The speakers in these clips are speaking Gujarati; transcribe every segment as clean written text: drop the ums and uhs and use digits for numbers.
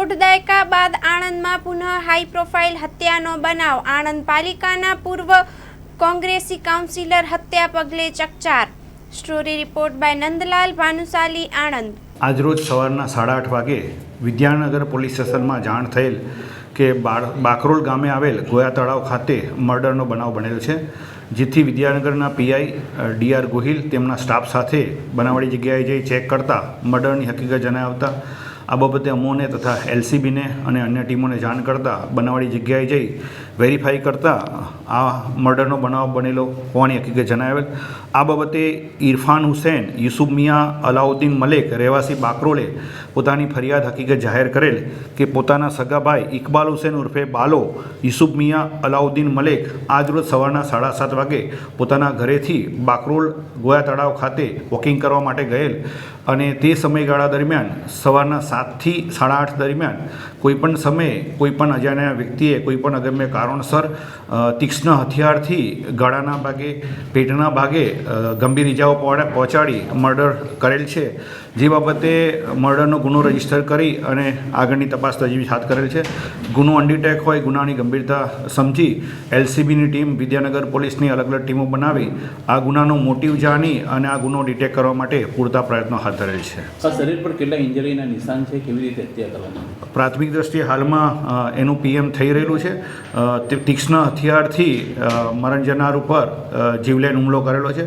દોઢ દાયકા બાદ આણંદમાં પુનઃ હાઈ પ્રોફાઇલ હત્યાનો બનાવ. આણંદ પાલિકાના પૂર્વ કોંગ્રેસી કાઉન્સિલર હત્યા પગલે ચકચાર. Story report by Nandlal Bhanushali, Anand. આજરોજ સવારના 8:30 વાગે વિદ્યાનગર પોલીસ સ્ટેશનમાં જાણ થયેલ કે બાકરોલ ગામે આવેલ ગોયા તળાવ ખાતે મર્ડરનો બનાવ બનેલ છે, જેથી વિદ્યાનગરના પીઆઈ ડીઆર ગોહિલ તેમના સ્ટાફ સાથે બનાવવાળી જગ્યાએ જઈ ચેક કરતા મર્ડરની હકીકત જણાવતા આ બાબતે અમોને તથા એલસીબીને અને અન્ય ટીમોને જાણ કરતાં બનાવવાળી જગ્યાએ જઈ વેરીફાઈ કરતાં આ મર્ડરનો બનાવ બનેલો હોવાની હકીકત જણાવેલ. આ બાબતે ઇરફાન હુસૈન યુસુફ મિયા અલાઉદ્દીન મલેક રહેવાસી બાકરોલે પોતાની ફરિયાદ હકીકત જાહેર કરેલ કે પોતાના સગાભાઈ ઇકબાલ હુસૈન ઉર્ફે બાલો યુસુફ મિયા અલાઉદ્દીન મલેક આજરોજ સવારના 7:30 વાગે પોતાના ઘરેથી બાકરોલ ગોયા તળાવ ખાતે વોકિંગ કરવા માટે ગયેલ અને તે સમયગાળા દરમિયાન સવારના 7 થી 8:30 દરમિયાન કોઈપણ સમયે કોઈપણ અજાણ્યા વ્યક્તિએ કોઈપણ અગમ્ય કારણસર તીક્ષ્ણ હથિયારથી ગળાના ભાગે, પેટના ભાગે ગંભીર ઇજાઓ પહોંચાડી મર્ડર કરેલ છે, જે બાબતે મર્ડરનો ગુનો રજીસ્ટર કરી અને આગળની તપાસ તજવીજ હાથ કરેલ છે. ગુનો અનડિટેક હોય ગુનાની ગંભીરતા સમજી એલસીબીની ટીમ વિદ્યાનગર પોલીસની અલગ અલગ ટીમો બનાવી આ ગુનાનો મોટિવ જાણી અને આ ગુનો ડિટેક્ટ કરવા માટે પૂરતા પ્રયત્નો હાથ ધરેલ છે. શરીર પર કેટલા ઇન્જરીના નિશાન છે, કેવી રીતે હત્યા કરવામાં? પ્રાથમિક દ્રષ્ટિએ હાલમાં એનું પીએમ થઈ રહેલું છે. તે તીક્ષ્ણ હથિયારથી મરણ જનાર ઉપર જીવલેણ હુમલો કરેલો છે.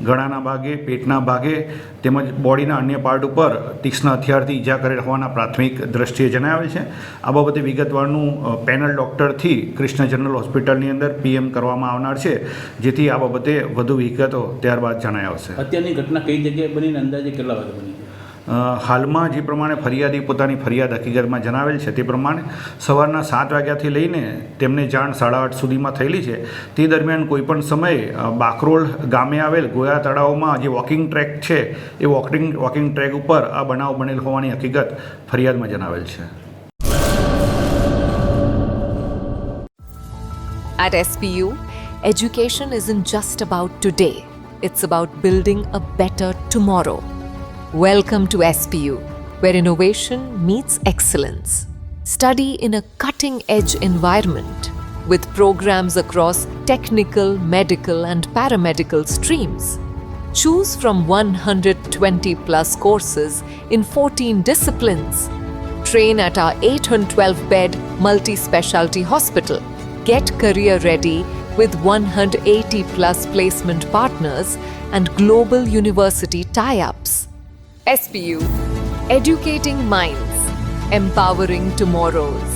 ગળાના ભાગે, પેટના ભાગે તેમજ બોડીના અન્ય પાર્ટ ઉપર તીક્ષ્ણ હથિયારથી ઈજા કરેલ હોવાના પ્રાથમિક દ્રષ્ટિએ જણાવેલ છે. આ બાબતે વિગતવારનું પેનલ ડૉક્ટરથી કૃષ્ણ જનરલ હોસ્પિટલની અંદર પીએમ કરવામાં આવનાર છે, જેથી આ બાબતે વધુ વિગતો ત્યારબાદ જણાય આવશે. હત્યાની ઘટના કઈ જગ્યાએ બનીને અંદાજે કેટલા વાગે બની? હાલમાં જે પ્રમાણે ફરિયાદી પોતાની ફરિયાદ હકીકતમાં જણાવેલ છે તે પ્રમાણે સવારના 7 વાગ્યાથી લઈને તેમને જાણ 8:30 સુધીમાં થયેલી છે. તે દરમિયાન કોઈપણ સમયે બાકરોલ ગામે આવેલ ગોયા તળાવમાં જે વોકિંગ ટ્રેક છે એ વોકિંગ ટ્રેક ઉપર આ બનાવ બનેલ હોવાની હકીકત ફરિયાદમાં જણાવેલ છે. At SPU, education isn't just about today, it's about building a better tomorrow. Welcome to SPU, where innovation meets excellence. Study in a cutting-edge environment with programs across technical, medical and paramedical streams. Choose from 120 plus courses in 14 disciplines. Train at our 812-bed multi-specialty hospital. Get career ready with 180 plus placement partners and global university tie-ups. SPU, educating minds, empowering tomorrows.